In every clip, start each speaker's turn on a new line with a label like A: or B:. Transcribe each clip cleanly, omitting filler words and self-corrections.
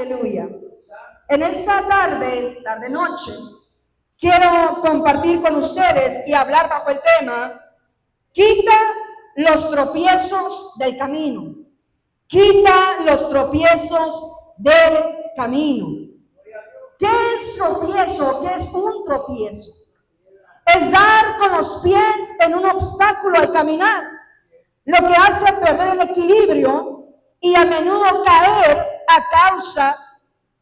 A: Aleluya. En esta tarde-noche, quiero compartir con ustedes y hablar bajo el tema: quita los tropiezos del camino. Quita los tropiezos del camino. ¿Qué es tropiezo? ¿Qué es un tropiezo? Es dar con los pies en un obstáculo al caminar, lo que hace perder el equilibrio y a menudo caer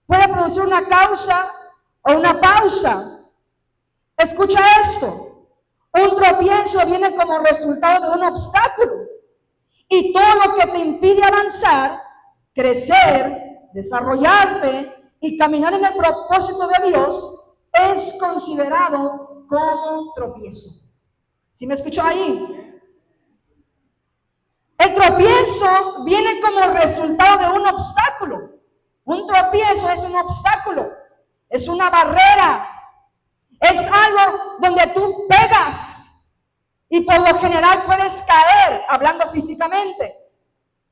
A: puede producir una causa o una pausa. Escucha esto: un tropiezo viene como resultado de un obstáculo, y todo lo que te impide avanzar, crecer, desarrollarte y caminar en el propósito de Dios es considerado como tropiezo. ¿Sí me escuchó ahí? El tropiezo viene como resultado de un obstáculo. Un tropiezo es un obstáculo, es una barrera, es algo donde tú pegas y por lo general puedes caer, hablando físicamente.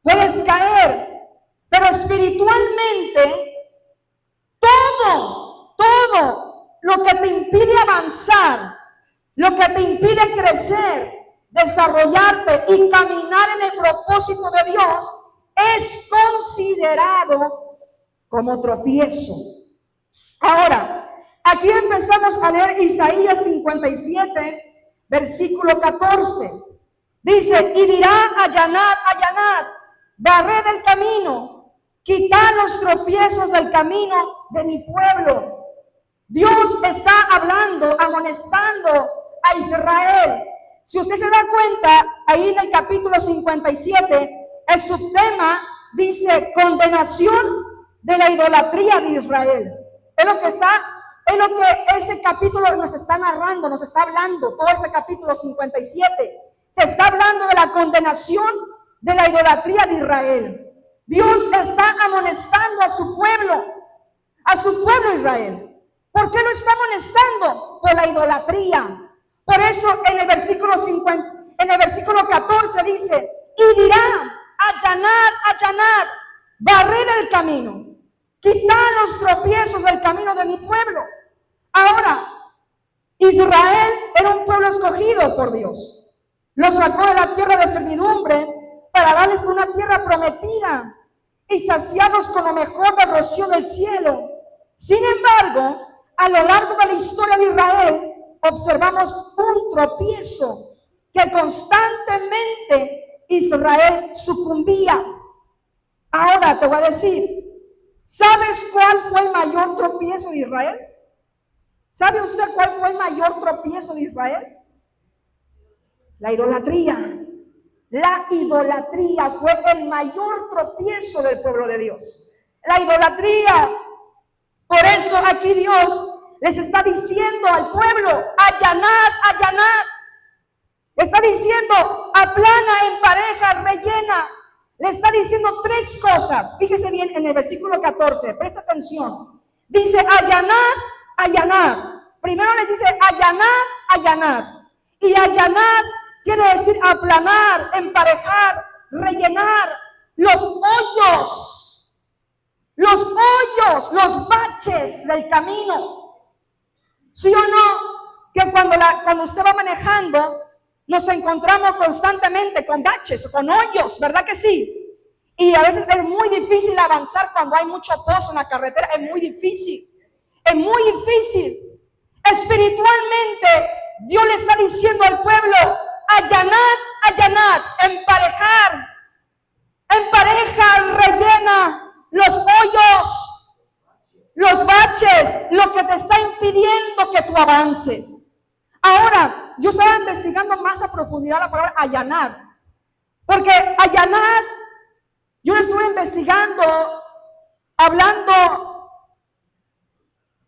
A: Puedes caer, pero espiritualmente todo lo que te impide avanzar, lo que te impide crecer, desarrollarte y caminar en el propósito de Dios es considerado como tropiezo. Ahora, aquí empezamos a leer Isaías 57, versículo 14. Dice: y dirá allanad, allanad, barred el camino, quitad los tropiezos del camino de mi pueblo. Dios está hablando, amonestando a Israel. Si usted se da cuenta, ahí en el capítulo 57, el subtema dice condenación de la idolatría de Israel. Es lo que ese capítulo nos está narrando, nos está hablando. Todo ese capítulo 57 te está hablando de la condenación de la idolatría de Israel. Dios está amonestando a su pueblo Israel. ¿Por qué lo está amonestando? Por la idolatría. Por eso en el versículo 14 dice: y dirá allanad, allanad, barred el camino, quitad los tropiezos del camino de mi pueblo. Ahora, Israel era un pueblo escogido por Dios. Lo sacó de la tierra de servidumbre para darles una tierra prometida y saciarlos con lo mejor del rocío del cielo. Sin embargo, a lo largo de la historia de Israel, observamos un tropiezo que constantemente Israel sucumbía. Ahora te voy a decir, ¿sabes cuál fue el mayor tropiezo de Israel? ¿Sabe usted cuál fue el mayor tropiezo de Israel? La idolatría. La idolatría fue el mayor tropiezo del pueblo de Dios. La idolatría. Por eso aquí Dios les está diciendo al pueblo: allanad, allanad. Está diciendo: aplana, empareja, rellena. Le está diciendo tres cosas. Fíjese bien en el versículo 14, presta atención. Dice: allanad, allanad. Primero les dice: allanad, allanad. Y allanad quiere decir aplanar, emparejar, rellenar los hoyos. Los baches del camino. ¿Sí o no? Que cuando usted va manejando, nos encontramos constantemente con baches, con hoyos, ¿verdad que sí? Y a veces es muy difícil avanzar cuando hay mucho pozo en la carretera. Es muy difícil. Es muy difícil. Espiritualmente, Dios le está diciendo al pueblo: allanad, allanad, emparejar, empareja, rellena los hoyos, los baches, lo que te está impidiendo que tú avances. Ahora, yo estaba investigando más a profundidad la palabra allanar, porque allanar, yo lo estuve investigando, hablando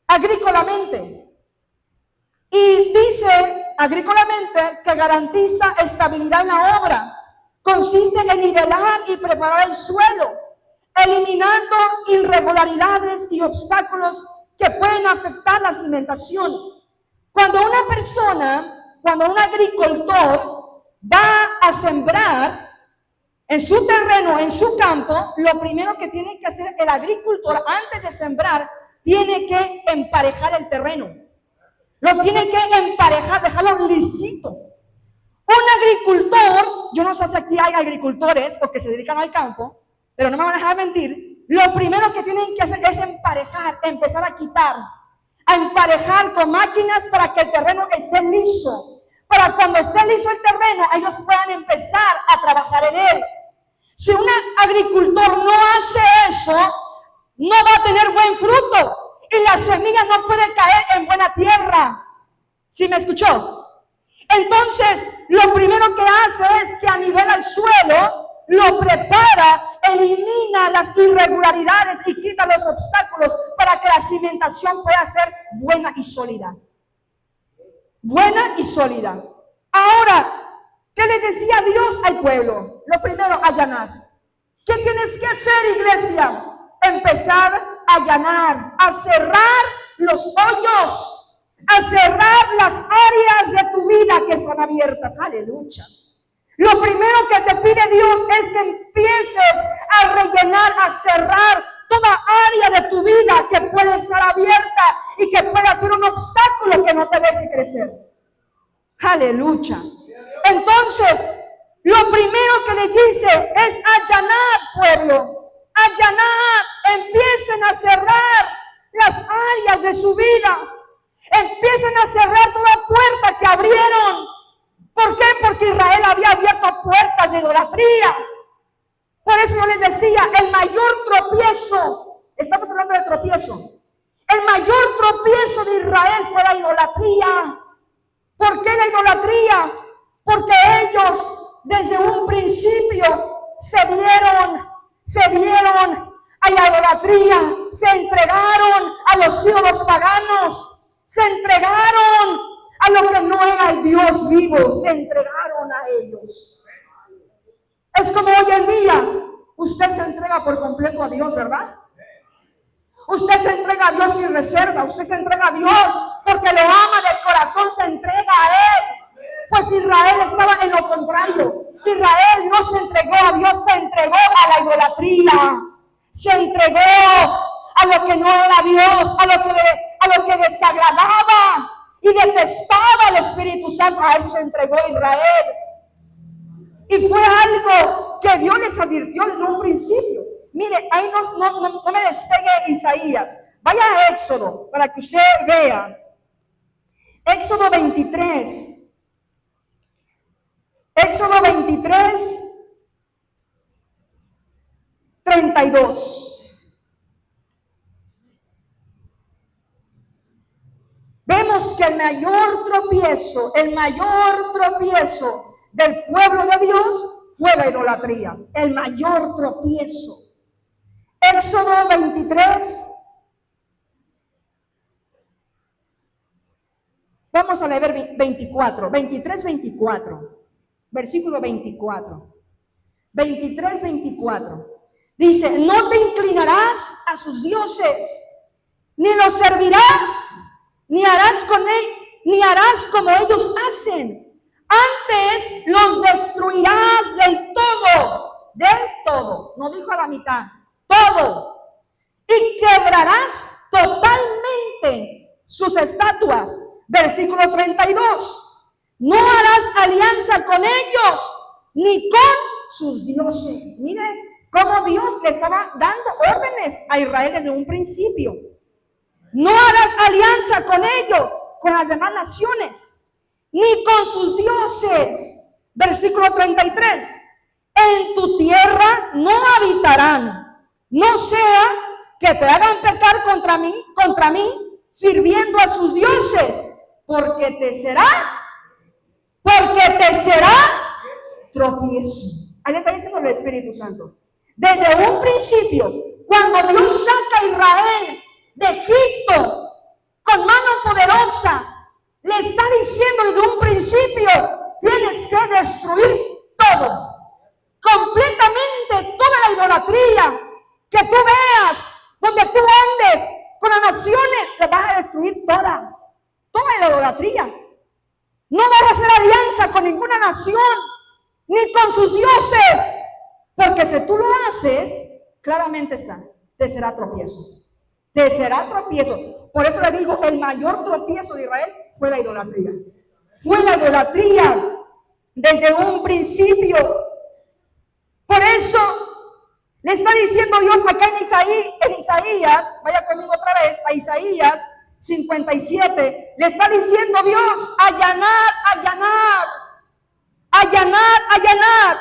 A: agrícolamente, y dice agrícolamente que garantiza estabilidad en la obra. Consiste en nivelar y preparar el suelo, eliminando irregularidades y obstáculos que pueden afectar la cimentación. Cuando un agricultor va a sembrar, en su terreno, en su campo, lo primero que tiene que hacer el agricultor antes de sembrar, tiene que emparejar el terreno. Lo tiene que emparejar, dejarlo lisito. Un agricultor, yo no sé si aquí hay agricultores o que se dedican al campo, pero no me van a dejar mentir, lo primero que tienen que hacer es emparejar, empezar a quitar, a emparejar con máquinas para que el terreno esté liso. Para cuando esté liso el terreno, ellos puedan empezar a trabajar en él. Si un agricultor no hace eso, no va a tener buen fruto y la semilla no puede caer en buena tierra. ¿Sí me escuchó? Entonces, lo primero que hace es que anivela el suelo, lo prepara, elimina las irregularidades y quita los obstáculos para que la cimentación pueda ser buena y sólida. Buena y sólida. Ahora, ¿qué le decía Dios al pueblo? Lo primero, allanar. ¿Qué tienes que hacer, iglesia? Empezar a allanar, a cerrar los hoyos, a cerrar las áreas de tu vida que están abiertas. Aleluya. Lo primero que te pide Dios es que empieces a rellenar, a cerrar toda área de tu vida que puede estar abierta y que pueda ser un obstáculo que no te deje crecer. Aleluya. Entonces, lo primero que le dice es allanar, pueblo. Allanar. Empiecen a cerrar las áreas de su vida. Empiecen a cerrar toda puerta que abrieron. ¿Por qué? Porque Israel había abierto puertas de idolatría. Por eso yo les decía, el mayor tropiezo, estamos hablando de tropiezo, el mayor tropiezo de Israel fue la idolatría. ¿Por qué la idolatría? Porque ellos desde un principio se dieron a la idolatría, se entregaron a los ídolos paganos, se entregaron a lo que no era el Dios vivo, se entregaron a ellos. Es como hoy en día, usted se entrega por completo a Dios, ¿verdad? Usted se entrega a Dios sin reserva, usted se entrega a Dios porque lo ama de corazón, se entrega a Él. Pues Israel estaba en lo contrario. Israel no se entregó a Dios, se entregó a la idolatría. Se entregó a lo que no era Dios, a lo que desagradaba y detestaba al Espíritu Santo. A eso se entregó Israel. Y fue algo que Dios les advirtió desde un principio. Mire, ahí no me despegue Isaías. Vaya a Éxodo para que usted vea. Éxodo 23. Éxodo 23, 32. Vemos que el mayor tropiezo del pueblo de Dios fue la idolatría. El mayor tropiezo. Éxodo 23. Vamos a leer 24, 23, 24. Versículo 24. 23, 24. Dice, no te inclinarás a sus dioses, ni los servirás, ni harás como ellos hacen. Antes los destruirás del todo. No dijo a la mitad, todo. Y quebrarás totalmente sus estatuas. Versículo 32. No harás alianza con ellos, ni con sus dioses. Mire cómo Dios le estaba dando órdenes a Israel desde un principio. No harás alianza con ellos, con las demás naciones, ni con sus dioses. Versículo 33. En tu tierra no habitarán, no sea que te hagan pecar contra mí, sirviendo a sus dioses, porque te será tropiezo. Ahí le está diciendo el Espíritu Santo. Desde un principio, cuando Dios saca a Israel de Egipto con mano poderosa, le está diciendo desde un principio, tienes que destruir todo, completamente toda la idolatría que tú veas, donde tú andes con las naciones, te vas a destruir todas, toda la idolatría. No vas a hacer alianza con ninguna nación, ni con sus dioses. Porque si tú lo haces, claramente está, te será tropiezo. Te será tropiezo. Por eso le digo, el mayor tropiezo de Israel fue la idolatría. Fue la idolatría desde un principio. Por eso le está diciendo Dios acá en Isaías, vaya conmigo otra vez, a Isaías 57, le está diciendo Dios, allanar, allanar, allanar, allanar.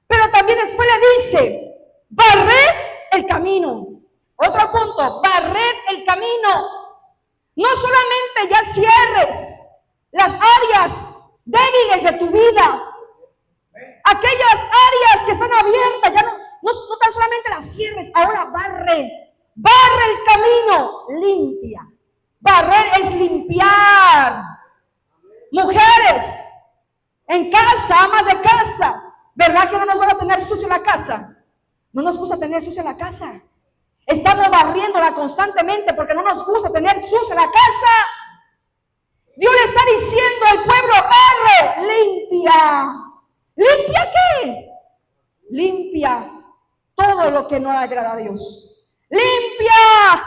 A: Pero también después le dice, barred el camino. Otro punto, barred el camino. No solamente ya cierres las áreas débiles de tu vida, aquellas áreas que están abiertas, ya no tan solamente las cierres, ahora barre el camino, limpia. Barrer es limpiar. Mujeres, en casa, amas de casa, ¿verdad que no nos gusta tener sucio la casa? No nos gusta tener sucio la casa. Estamos barriéndola constantemente porque no nos gusta tener sucia la casa. Dios le está diciendo al pueblo, barre, limpia. ¿Limpia qué? Limpia todo lo que no agrada a Dios. Limpia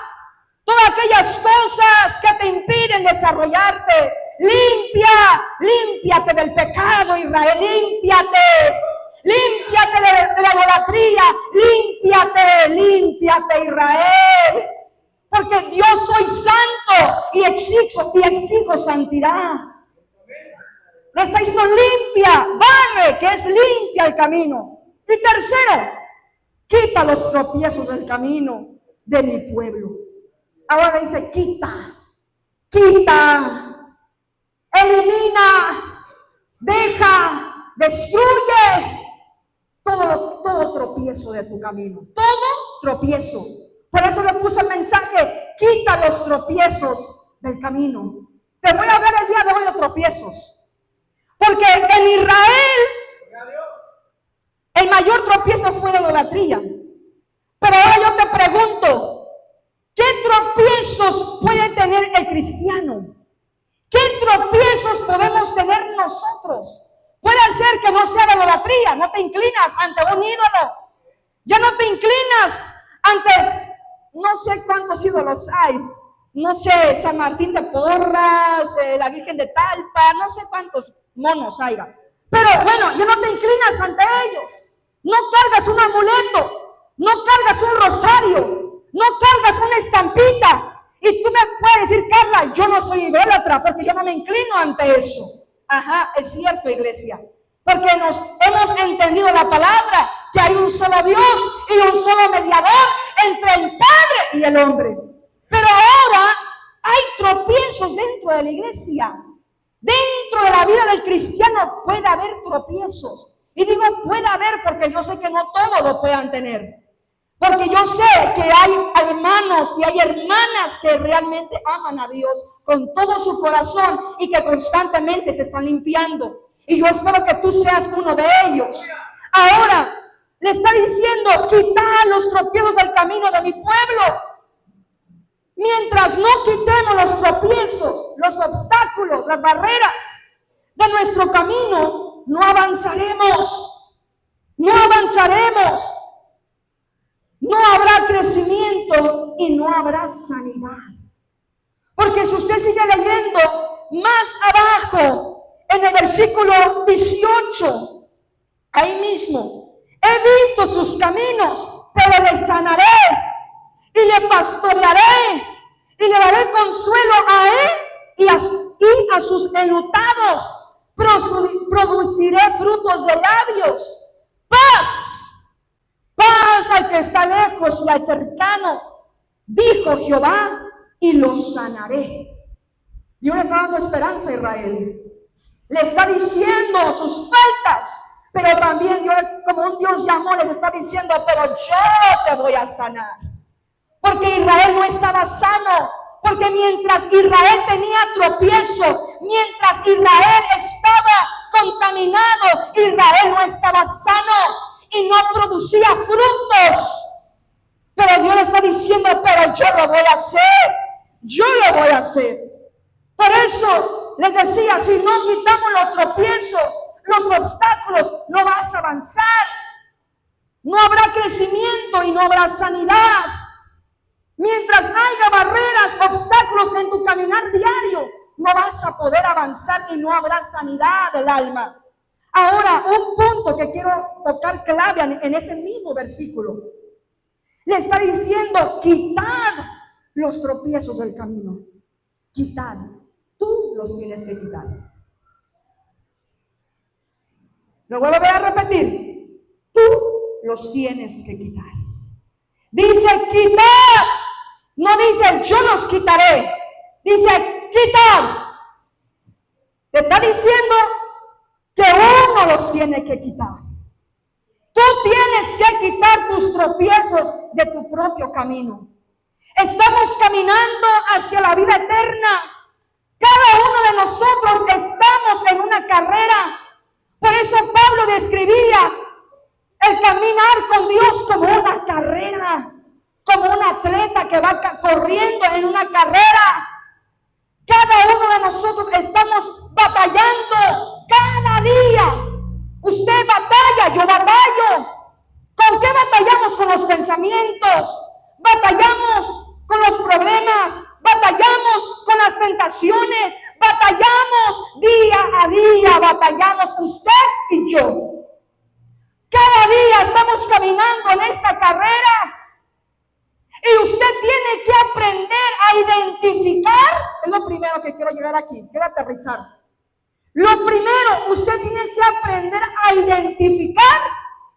A: todas aquellas cosas que te impiden desarrollarte. Límpiate del pecado, Israel, límpiate de la idolatría, límpiate, Israel. Porque yo soy santo y exijo santidad. Le está diciendo limpia, barre, que es limpia el camino. Y tercero, quita los tropiezos del camino de mi pueblo. Ahora dice quita, elimina, deja, destruye todo tropiezo de tu camino. Todo tropiezo. Por eso le puse el mensaje, quita los tropiezos del camino. Te voy a hablar el día de hoy de tropiezos. Porque en Israel, el mayor tropiezo fue la idolatría. Pero ahora yo te pregunto, ¿qué tropiezos puede tener el cristiano? ¿Qué tropiezos podemos tener nosotros? Puede ser que no sea la idolatría, no te inclinas ante un ídolo. Ya no te inclinas ante, no sé cuántos ídolos hay. No sé, San Martín de Porras, la Virgen de Talpa, no sé cuántos monos haya. Pero bueno, ya no te inclinas ante ellos. No cargas un amuleto, no cargas un rosario, no cargas una estampita. Y tú me puedes decir, Carla, yo no soy idólatra porque yo no me inclino ante eso. Ajá, es cierto, iglesia. Porque nos hemos entendido la palabra, que hay un solo Dios y un solo mediador entre el Padre y el hombre. Pero ahora hay tropiezos dentro de la iglesia. Dentro de la vida del cristiano puede haber tropiezos. Y digo puede haber porque yo sé que no todos lo puedan tener. Porque yo sé que hay hermanos y hay hermanas que realmente aman a Dios con todo su corazón y que constantemente se están limpiando. Y yo espero que tú seas uno de ellos. Ahora le está diciendo, quita los tropiezos del camino de mi pueblo. Mientras no quitemos los tropiezos, los obstáculos, las barreras de nuestro camino, no avanzaremos. No avanzaremos. No habrá crecimiento y no habrá sanidad. Porque si usted sigue leyendo más abajo, en el versículo 18, ahí mismo, he visto sus caminos, pero le sanaré y le pastorearé y le daré consuelo a él y a sus enlutados. Produciré frutos de labios. Paz al que está lejos y al cercano, dijo Jehová, y los sanaré. Dios le está dando esperanza a Israel. Le está diciendo sus faltas, pero también Dios, como un Dios de amor, les está diciendo, pero yo te voy a sanar. Porque Israel no estaba sano. Porque mientras Israel tenía tropiezo, mientras Israel estaba contaminado, Israel no estaba sano y no producía frutos. Pero Dios le está diciendo, pero yo lo voy a hacer. Yo lo voy a hacer. Por eso les decía, si no quitamos los tropiezos, los obstáculos, no vas a avanzar. no habrá crecimiento y no habrá sanidad. Mientras haya barreras, obstáculos en tu caminar diario, no vas a poder avanzar y no habrá sanidad del alma. Ahora, un punto que quiero tocar clave en este mismo versículo. Le está diciendo, quitad los tropiezos del camino. Quitad. Tú los tienes que quitar. Lo vuelvo a repetir. Tú los tienes que quitar. Dice quitar. No dice yo los quitaré. Dice quitar. Te está diciendo que uno los tiene que quitar. Tú tienes que quitar tus tropiezos de tu propio camino. Estamos caminando hacia la vida eterna. Cada uno de nosotros estamos en una carrera. Por eso Pablo describía el caminar con Dios como una carrera, como un atleta que va corriendo en una carrera. Cada uno de nosotros estamos batallando cada día. Usted batalla, yo batallo. ¿Con qué batallamos? Con los pensamientos. Batallamos con los problemas. Batallamos con las tentaciones. Batallamos día a día. Batallamos usted y yo. Cada día estamos caminando en esta carrera. Y usted tiene que aprender a identificar. Es lo primero que quiero llegar aquí. Quiero aterrizar. Lo primero, usted tiene que aprender a identificar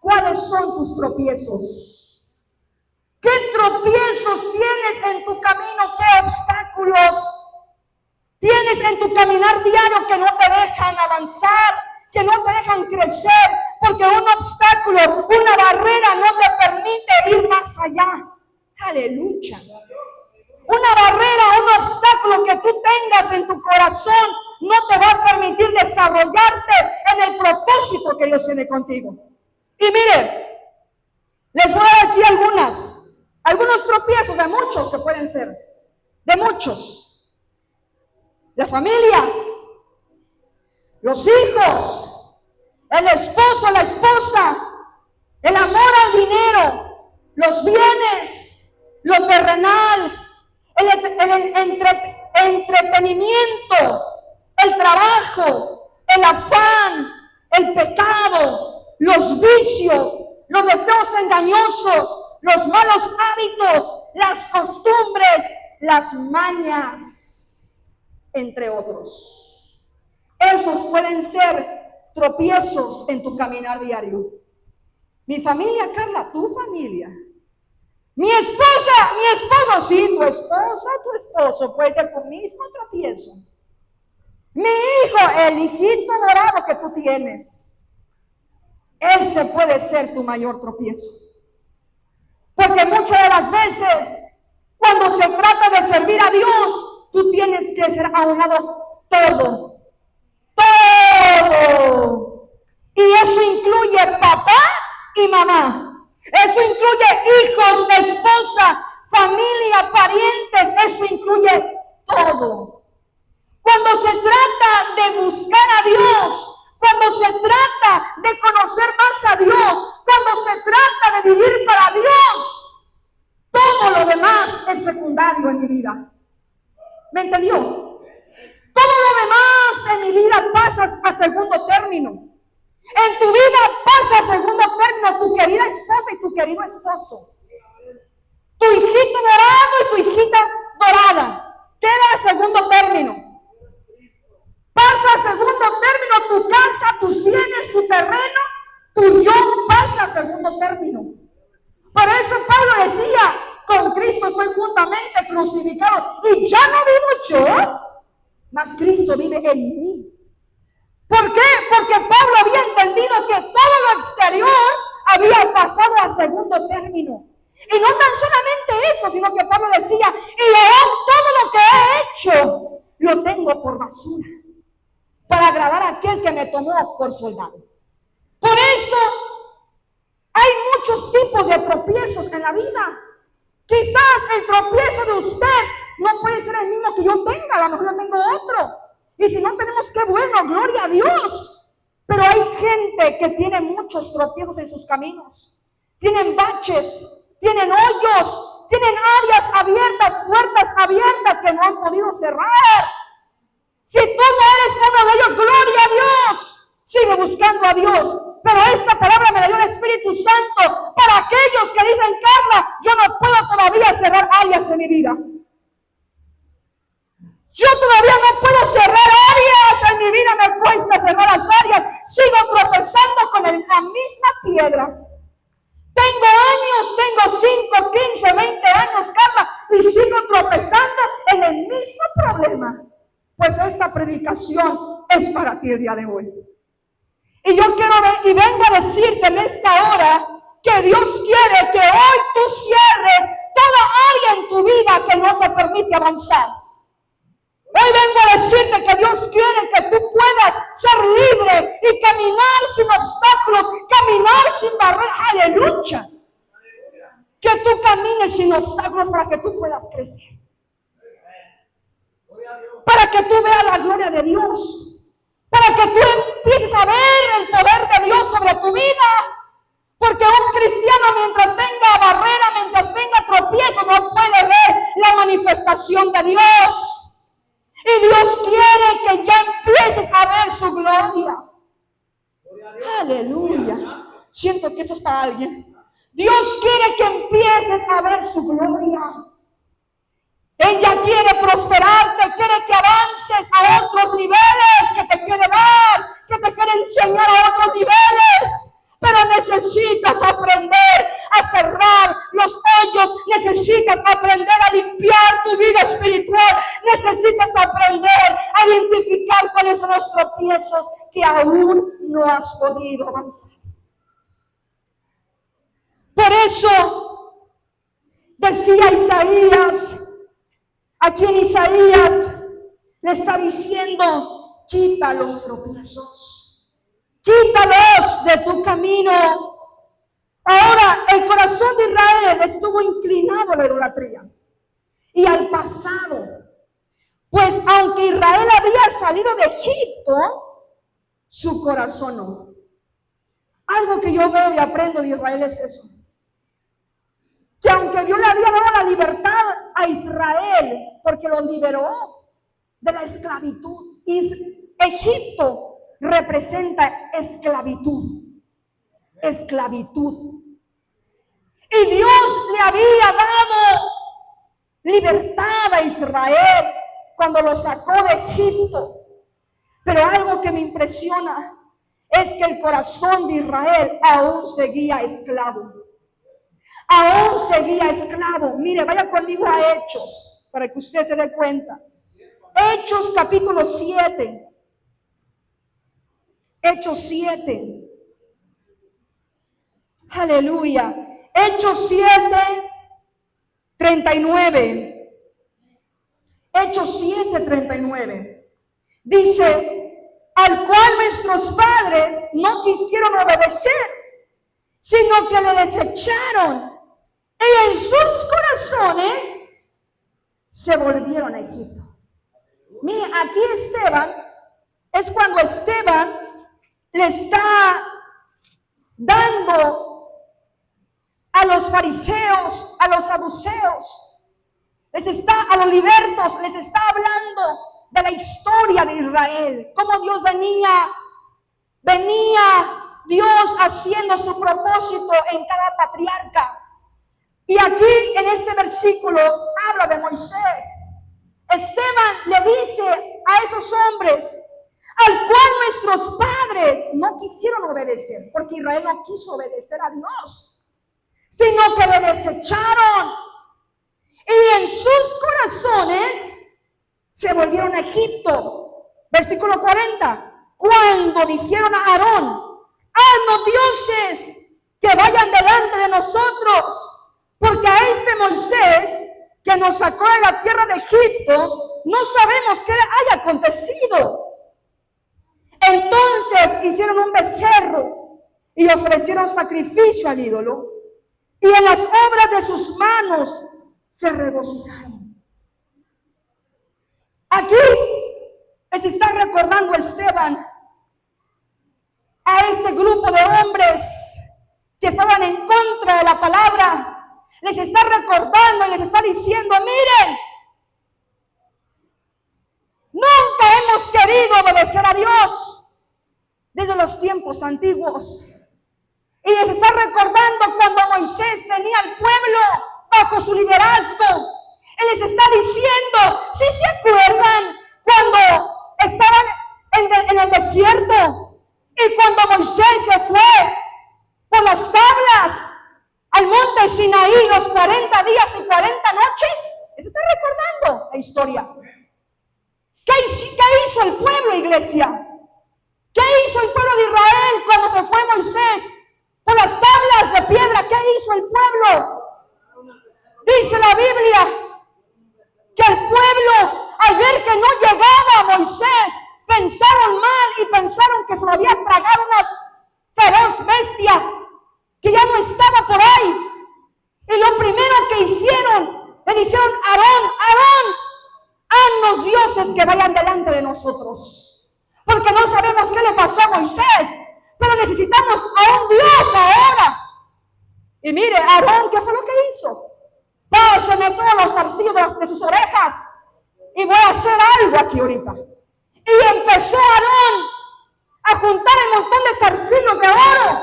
A: cuáles son tus tropiezos. ¿Qué tropiezos tienes en tu camino? ¿Qué obstáculos tienes en tu caminar diario que no te dejan avanzar, que no te dejan crecer? Porque un obstáculo, una barrera no te permite ir más allá. Aleluya. Una barrera, un obstáculo que tú tengas en tu corazón no te va a permitir desarrollarte en el propósito que Dios tiene contigo. Y mire, les voy a dar aquí algunos tropiezos de muchos que pueden ser, de muchos. La familia, los hijos, el esposo, la esposa, el amor al dinero, los bienes, lo terrenal, el entretenimiento, el trabajo, el afán, el pecado, los vicios, los deseos engañosos, los malos hábitos, las costumbres, las mañas, entre otros. Esos pueden ser tropiezos en tu caminar diario. Mi familia, Carla, tu familia. Mi esposo, sí, tu esposa, tu esposo puede ser tu mismo tropiezo. Mi hijo, el hijito dorado que tú tienes, ese puede ser tu mayor tropiezo. Porque muchas de las veces, cuando se trata de servir a Dios, tú tienes que ser a un lado todo. Todo. Y eso incluye papá y mamá. Eso incluye hijos, esposa, familia, parientes. Eso incluye todo. Cuando se trata de buscar a Dios, cuando se trata de conocer más a Dios, cuando se trata de vivir para Dios, todo lo demás es secundario en mi vida. ¿Me entendió? Todo lo demás en mi vida pasa a segundo término. En tu vida pasa a segundo término tu querida esposa y tu querido esposo. Tu hijito dorado y tu hijita dorada. Queda a segundo término. Pasa a segundo término tu casa, tus bienes, tu terreno, tu yo pasa a segundo término. Por eso Pablo decía, con Cristo estoy juntamente crucificado y ya no vivo yo, mas Cristo vive en mí. ¿Por qué? Porque Pablo había entendido que todo lo exterior había pasado a segundo término. Y no tan solamente eso, sino que Pablo decía, y aún todo lo que he hecho, lo tengo por basura, para agradar a aquel que me tomó por soldado. Por eso hay muchos tipos de tropiezos en la vida. Quizás el tropiezo de usted no puede ser el mismo que yo tenga, a lo mejor yo tengo otro. Y si no tenemos, qué bueno, gloria a Dios. Pero hay gente que tiene muchos tropiezos en sus caminos. tienen baches, tienen hoyos, tienen áreas abiertas, puertas abiertas que no han podido cerrar. Si tú no eres uno de ellos, gloria a Dios. Sigue buscando a Dios. Pero esta palabra me la dio el Espíritu Santo para aquellos que dicen, Carla, yo no puedo todavía cerrar áreas en mi vida. Yo todavía no puedo cerrar áreas en mi vida, me cuesta cerrar las áreas. Sigo tropezando con la misma piedra. Tengo años, tengo 5, 15, 20 años, Carla, y sigo tropezando en el mismo problema. Pues esta predicación es para ti el día de hoy. Y yo quiero ver, y vengo a decirte en esta hora que Dios quiere que hoy tú cierres toda área en tu vida que no te permite avanzar. Hoy vengo a decirte que Dios quiere que tú puedas ser libre y caminar sin obstáculos, caminar sin barreras. Aleluya. Que tú camines sin obstáculos para que tú puedas crecer. Para que tú veas la gloria de Dios. Para que tú empieces a ver el poder de Dios sobre tu vida. Porque un cristiano mientras tenga barrera, mientras tenga tropiezo, no puede ver la manifestación de Dios. Y Dios quiere que ya empieces a ver su gloria. Aleluya. Siento que esto es para alguien. Dios quiere que empieces a ver su gloria. Ella quiere prosperarte, quiere que avances a otros niveles, que te quiere dar, que te quiere enseñar a otros niveles. Pero necesitas aprender a cerrar los hoyos, necesitas aprender a limpiar tu vida espiritual, necesitas aprender a identificar cuáles son los tropiezos que aún no has podido avanzar. Por eso decía Isaías, aquí en Isaías le está diciendo, quita los tropiezos. Quítalos de tu camino. Ahora, el corazón de Israel estuvo inclinado a la idolatría y al pasado. Pues aunque Israel había salido de Egipto, su corazón no. Algo que yo veo y aprendo de Israel es eso. Que aunque Dios le había dado la libertad a Israel, porque lo liberó de la esclavitud, Egipto representa esclavitud. Esclavitud. Y Dios le había dado libertad a Israel cuando lo sacó de Egipto. Pero algo que me impresiona es que el corazón de Israel aún seguía esclavo. Aún seguía esclavo. Mire, vaya conmigo a Hechos, para que usted se dé cuenta. Hechos capítulo 7. Hechos 7. Aleluya. Hechos 7, 39. Hechos 7, 39. Dice, al cual nuestros padres no quisieron obedecer, sino que le desecharon. Y en sus corazones se volvieron a Egipto. Mire, aquí Esteban, es cuando Esteban le está dando a los fariseos, a los saduceos, a los libertos, les está hablando de la historia de Israel, cómo Dios venía Dios haciendo su propósito en cada patriarca. Y aquí en este versículo habla de Moisés. Esteban le dice a esos hombres, al cual nuestros padres no quisieron obedecer, porque Israel no quiso obedecer a Dios, sino que le desecharon. Y en sus corazones se volvieron a Egipto. Versículo 40. Cuando dijeron a Aarón, haznos dioses que vayan delante de nosotros, porque a este Moisés que nos sacó de la tierra de Egipto, no sabemos qué haya acontecido. Entonces hicieron un becerro y ofrecieron sacrificio al ídolo, y en las obras de sus manos se regocijaron. Aquí les está recordando Esteban a este grupo de hombres que que estaban en contra de la palabra, les está recordando y les está diciendo, miren, nunca hemos querido obedecer a Dios desde los tiempos antiguos. Y les está recordando cuando Moisés tenía al pueblo bajo su liderazgo. Él les está diciendo, ¿sí se acuerdan cuando estaban en el desierto? Y cuando Moisés se fue por las tablas al monte Sinaí los 40 días y 40 noches. Les está recordando la historia. ¿Qué hizo el pueblo, iglesia? ¿Qué hizo el pueblo de Israel cuando se fue Moisés por las tablas de piedra? ¿Qué hizo el pueblo? Dice la Biblia que el pueblo, al ver que no llegaba Moisés, pensaron mal y pensaron que se lo había tragado una feroz bestia que ya no estaba por ahí. Y lo primero que hicieron, le dijeron a Aarón, haznos dioses que vayan delante de nosotros. Porque no sabemos qué le pasó a Moisés, pero necesitamos a un Dios ahora. Y mire, Aarón, ¿qué fue lo que hizo? Pásame todos los zarcillos de sus orejas y voy a hacer algo aquí ahorita. Y empezó Aarón a juntar un montón de zarcillos de oro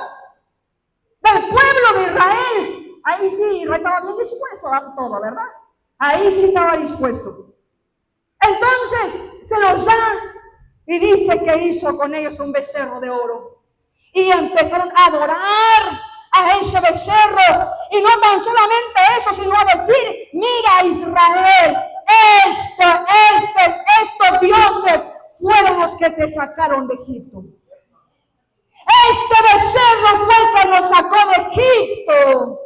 A: del pueblo de Israel. Ahí sí, Israel estaba bien dispuesto a dar todo, ¿verdad? Ahí sí estaba dispuesto. Entonces se los da y dice que hizo con ellos un becerro de oro. Y empezaron a adorar a ese becerro. Y no tan solamente eso, sino a decir, mira Israel, estos dioses fueron los que te sacaron de Egipto. Este becerro fue el que nos sacó de Egipto.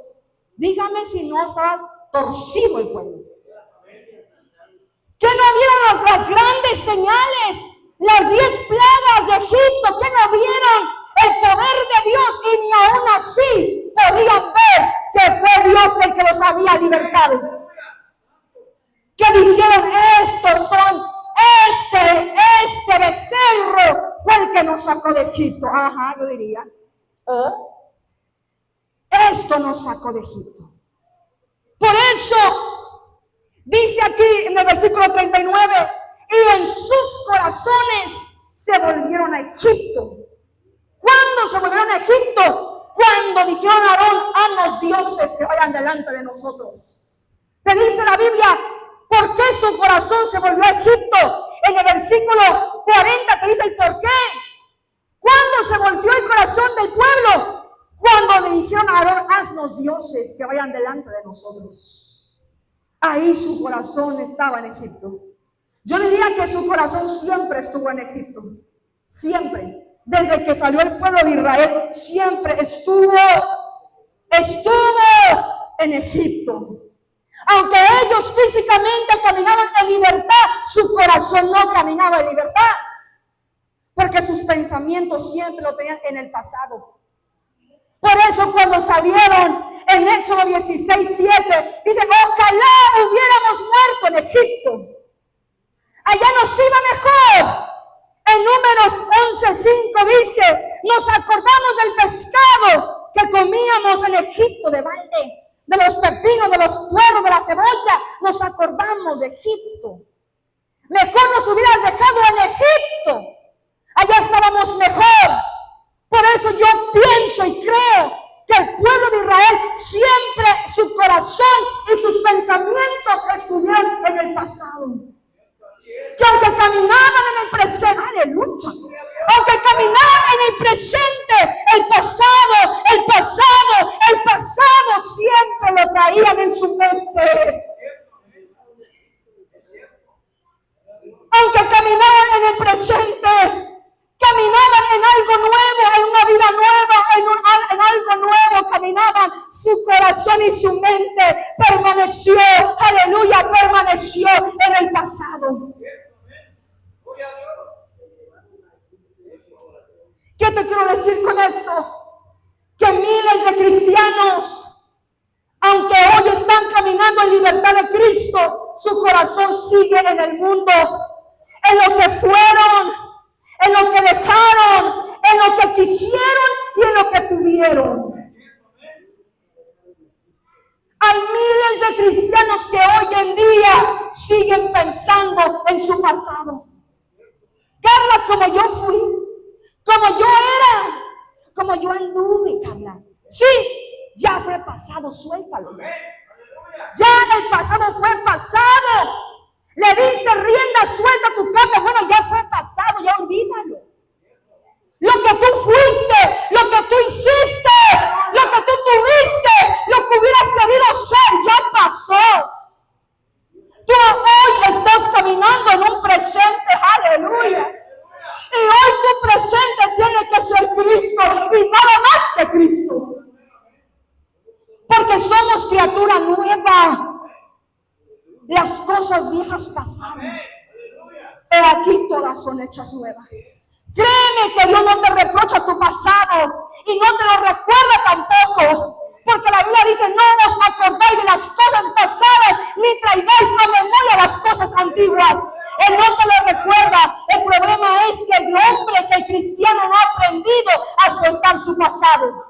A: Dígame si no estaba torcido el pueblo. ¿Que no vieron las grandes señales? Las 10 plagas de Egipto, ¿que no vieron el poder de Dios? Y ni aún así podían ver que fue Dios el que los había libertado. Que dijeron, este becerro fue el que nos sacó de Egipto. Ajá, yo diría. Esto nos sacó de Egipto. Por eso, dice aquí en el versículo 39, y en sus corazones se volvieron a Egipto. ¿Cuándo se volvieron a Egipto? Cuando dijeron a Aarón, haznos dioses que vayan delante de nosotros. Te dice la Biblia, ¿por qué su corazón se volvió a Egipto? En el versículo 40 te dice el por qué. ¿Cuándo se volteó el corazón del pueblo? Cuando le dijeron a Aarón, haznos dioses que vayan delante de nosotros. Ahí su corazón estaba en Egipto. Yo diría que su corazón siempre estuvo en Egipto. Siempre. Desde que salió el pueblo de Israel, siempre estuvo en Egipto. Aunque ellos físicamente caminaban en libertad, su corazón no caminaba en libertad. Porque sus pensamientos siempre lo tenían en el pasado. Por eso cuando salieron en Éxodo 16:7, dice, ojalá hubiéramos muerto en Egipto. Allá nos iba mejor. En Números 11:5 dice, nos acordamos del pescado que comíamos en Egipto de balde, de los pepinos, de los puerros, de la cebolla. Nos acordamos de Egipto. Mejor nos hubieras dejado en Egipto. Allá estábamos mejor. Por eso yo pienso y creo que el pueblo de Israel siempre su corazón y sus pensamientos estuvieron en el pasado. Que aunque caminaban en el presente, aleluya, aunque caminaban en el presente, el pasado siempre lo traían en su mente. Aunque caminaban en el presente, caminaban en algo nuevo, en una vida nueva, en algo nuevo caminaban. Su corazón y su mente permaneció, aleluya, permaneció en el pasado. ¿Qué te quiero decir con esto? Que miles de cristianos, aunque hoy están caminando en libertad de Cristo, su corazón sigue en el mundo, en lo que fueron, en lo que dejaron, en lo que quisieron y en lo que tuvieron. Hay miles de cristianos que hoy en día siguen pensando en su pasado. Carla, como yo fui, como yo era, como yo anduve, Carla. Sí, ya fue pasado, suéltalo. Ya el pasado fue pasado. Le diste rienda suelta a tu carne. Bueno, ya fue pasado, ya olvídalo. Lo que tú fuiste, lo que tú hiciste, lo que tú tuviste, lo que hubieras querido ser, ya pasó. Tú hoy estás caminando en un presente, aleluya. Y hoy tu presente tiene que ser Cristo y nada más que Cristo. Porque somos criatura nueva. Las cosas viejas pasaron. He aquí todas son hechas nuevas. Créeme que Dios no te reprocha tu pasado y no te lo recuerda tampoco. Porque la Biblia dice, no os acordáis de las cosas pasadas, ni traigáis a memoria las cosas antiguas. Él no te lo recuerda. El problema es que el hombre, que el cristiano no ha aprendido a soltar su pasado.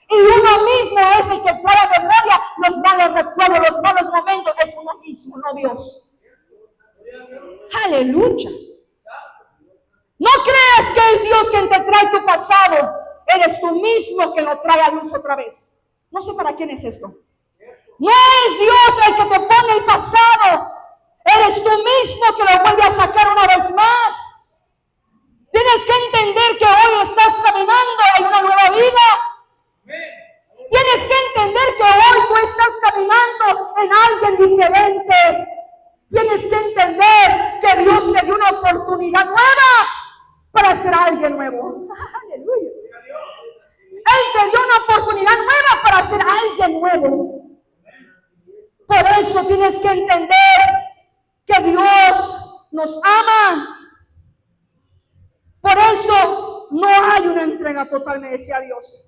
A: Y uno mismo es el que trae a memoria los malos recuerdos, los malos momentos. Es uno mismo, no Dios. Aleluya. No creas que es Dios quien te trae tu pasado. Eres tú mismo que lo trae a luz otra vez. No sé para quién es esto. No es Dios el que te pone el pasado. Eres tú mismo que lo vuelve a sacar una vez más. Tienes que entender que hoy estás caminando en una nueva vida. Tienes que entender que hoy tú estás caminando en alguien diferente. Tienes que entender que Dios te dio una oportunidad nueva para ser alguien nuevo. Aleluya. Él te dio una oportunidad nueva para ser alguien nuevo. Por eso tienes que entender que Dios nos ama. Por eso no hay una entrega total, me decía Dios.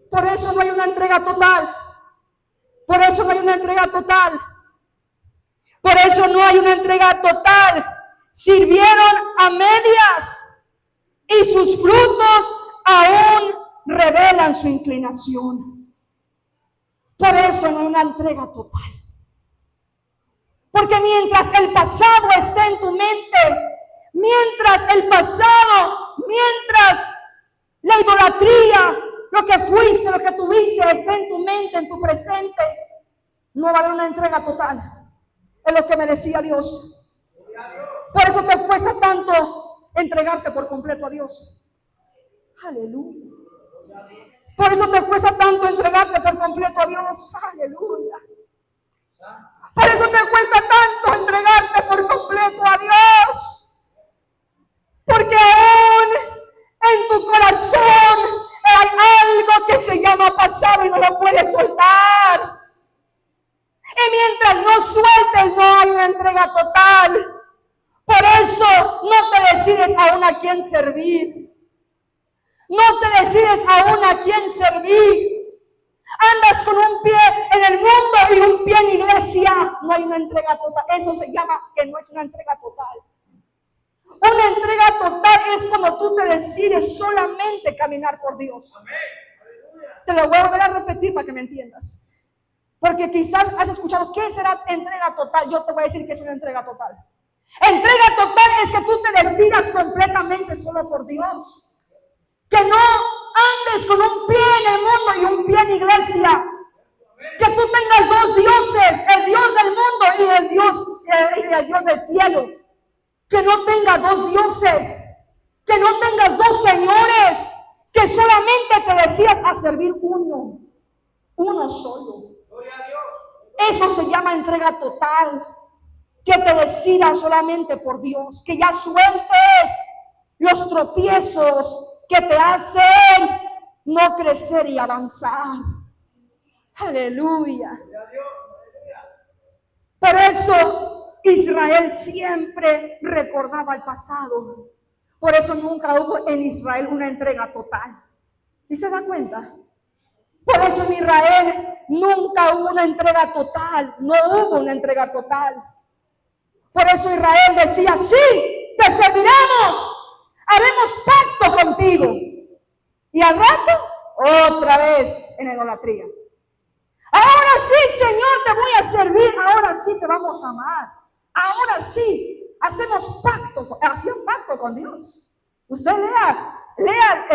A: Por eso no hay una entrega total. Por eso no hay una entrega total. Por eso no hay una entrega total. Sirvieron a medias y sus frutos aún revelan su inclinación. Por eso no hay una entrega total. Porque mientras el pasado esté en tu mente, mientras el pasado, mientras la idolatría, lo que fuiste, lo que tuviste, esté en tu mente, en tu presente, no va a haber una entrega total. Es lo que me decía Dios. Por eso te cuesta tanto entregarte por completo a Dios. Aleluya. Por eso te cuesta tanto entregarte por completo a Dios. Aleluya. Por eso te cuesta tanto entregarte por completo a Dios. Porque aún en tu corazón hay algo que se llama pasado y no lo puedes soltar. Y mientras no sueltes, no hay una entrega total. Por eso no te decides aún a quién servir. No te decides aún a quién servir. Andas con un pie en el mundo y un pie en iglesia. No hay una entrega total. Eso se llama que no es una entrega total. Una entrega total es cuando tú te decides solamente caminar por Dios. Te lo voy a volver a repetir para que me entiendas. Porque quizás has escuchado, ¿qué será entrega total? Yo te voy a decir que es una entrega total. Entrega total es que tú te decidas completamente solo por Dios. Que no andes con un pie en el mundo y un pie en iglesia. Que tú tengas dos dioses, el Dios del mundo y el Dios del cielo. Que no tengas dos dioses. Que no tengas dos señores. Que solamente te decidas a servir uno. Uno solo. Eso se llama entrega total. Que te decidas solamente por Dios. Que ya sueltes los tropiezos que te hacen no crecer y avanzar. Aleluya. Por eso Israel siempre recordaba el pasado. Por eso nunca hubo en Israel una entrega total. ¿Y se da cuenta? Por eso en Israel nunca hubo una entrega total. No hubo una entrega total. Por eso Israel decía, sí, te serviremos. Haremos pacto contigo. Y al rato, otra vez en idolatría. Ahora sí, Señor, te voy a servir. Ahora sí te vamos a amar. Ahora sí, hacemos pacto. Hacían pacto con Dios. Usted lea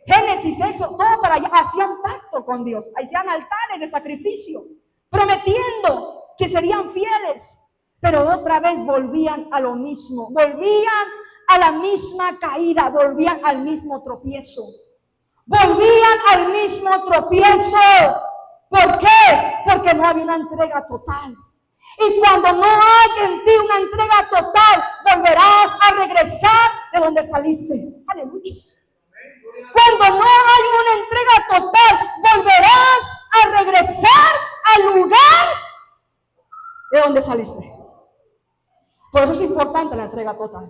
A: Génesis, Éxodo, todo para allá. Hacían pacto con Dios. Hacían altares de sacrificio, prometiendo que serían fieles. Pero otra vez volvían a lo mismo. Volvían a la misma caída. Volvían al mismo tropiezo. Volvían al mismo tropiezo. ¿Por qué? Porque no había una entrega total. Y cuando no hay en ti una entrega total, volverás a regresar de donde saliste. Aleluya. Cuando no hay una entrega total, volverás a regresar al lugar de donde saliste. Por eso es importante la entrega total.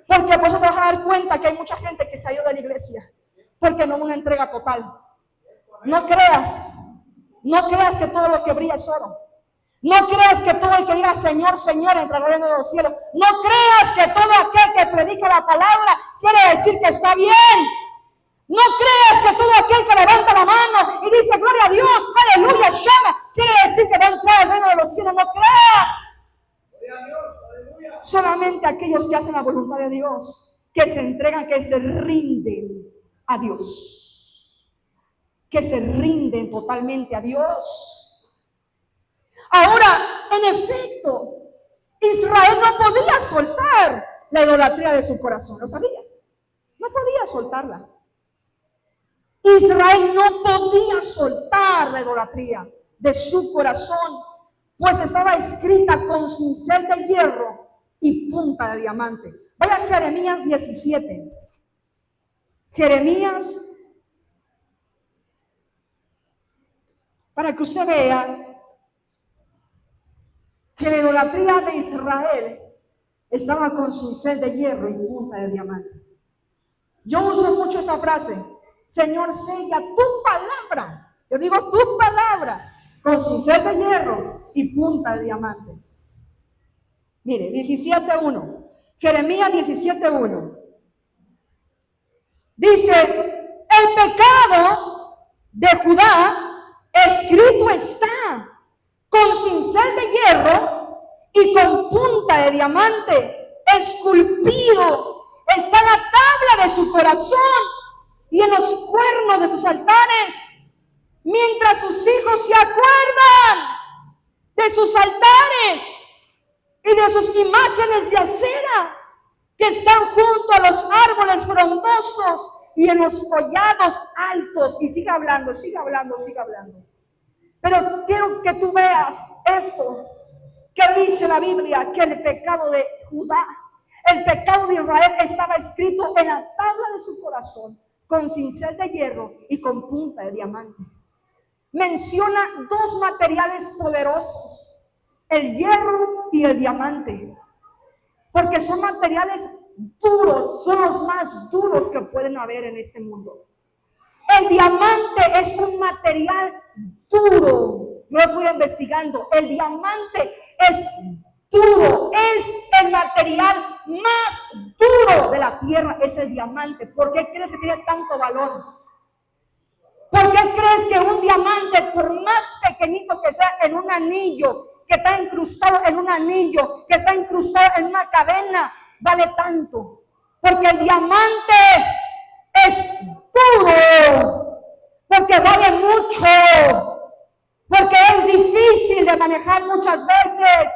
A: Porque por eso te vas a dar cuenta que hay mucha gente que se ha ido de la iglesia. Porque no hubo una entrega total. No creas que todo lo que brilla es oro. No creas que todo el que diga Señor, Señor entrará en el reino de los cielos. No creas que todo aquel que predica la palabra quiere decir que está bien. No creas que todo aquel que levanta la mano y dice gloria a Dios, aleluya, llama, quiere decir que va a entrar al reino de los cielos. No creas. Gloria a Dios, aleluya. Solamente aquellos que hacen la voluntad de Dios, que se entregan, que se rinden a Dios. Que se rinden totalmente a Dios. Ahora, en efecto, Israel no podía soltar la idolatría de su corazón, ¿lo sabía? No podía soltarla. Israel no podía soltar la idolatría de su corazón, pues estaba escrita con cincel de hierro y punta de diamante. Vaya a Jeremías 17. Jeremías, para que usted vea que la idolatría de Israel estaba con cincel de hierro y punta de diamante. Yo uso mucho esa frase, Señor, sella tu palabra. Yo digo tu palabra con cincel de hierro y punta de diamante. Mire, 17:1. Jeremías 17:1. Dice, el pecado de Judá escrito está con cincel de hierro y con punta de diamante, esculpido está la tabla de su corazón y en los cuernos de sus altares, mientras sus hijos se acuerdan de sus altares y de sus imágenes de acera que están junto a los árboles frondosos y en los collados altos. Y siga hablando, siga hablando, siga hablando. Pero quiero que tú veas esto que dice la Biblia, que el pecado de Judá, el pecado de Israel estaba escrito en la tabla de su corazón con cincel de hierro y con punta de diamante. Menciona dos materiales poderosos, el hierro y el diamante, porque son materiales duros, son los más duros que pueden haber en este mundo. El diamante es un material duro. Yo lo estoy investigando. El diamante es duro, es el material más duro de la tierra, es el diamante. ¿Por qué crees que tiene tanto valor? ¿Por qué crees que un diamante, por más pequeñito que sea, en un anillo, que está incrustado en un anillo, que está incrustado en una cadena, vale tanto? Porque el diamante es duro, porque vale mucho, porque es difícil de manejar muchas veces,